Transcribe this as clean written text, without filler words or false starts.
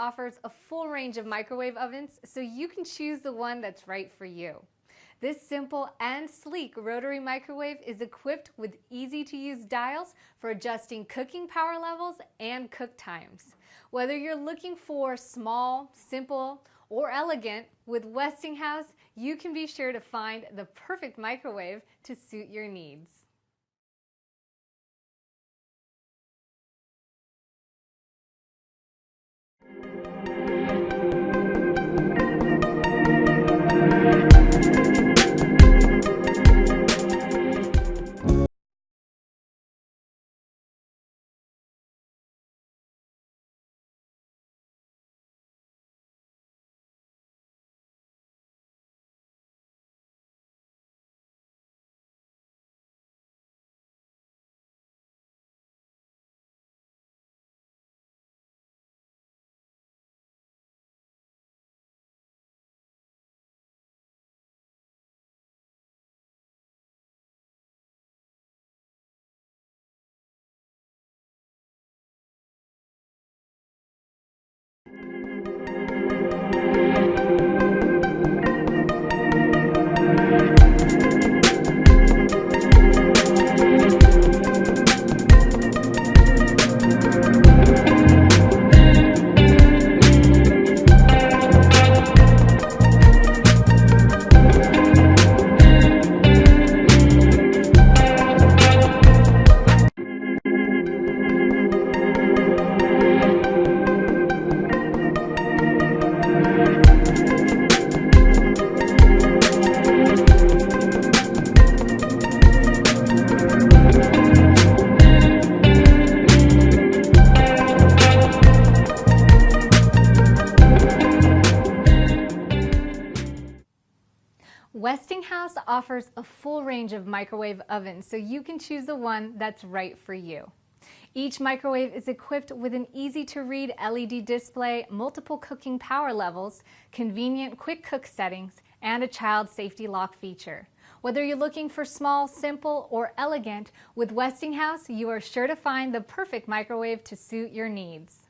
offers a full range of microwave ovens, so you can choose the one that's right for you. This simple and sleek rotary microwave is equipped with easy-to-use dials for adjusting cooking power levels and cook times. Whether you're looking for small, simple, or elegant, with Westinghouse, you can be sure to find the perfect microwave to suit your needs. Westinghouse offers a full range of microwave ovens, so you can choose the one that's right for you. Each microwave is equipped with an easy-to-read LED display, multiple cooking power levels, convenient quick cook settings, and a child safety lock feature. Whether you're looking for small, simple, or elegant, with Westinghouse, you are sure to find the perfect microwave to suit your needs.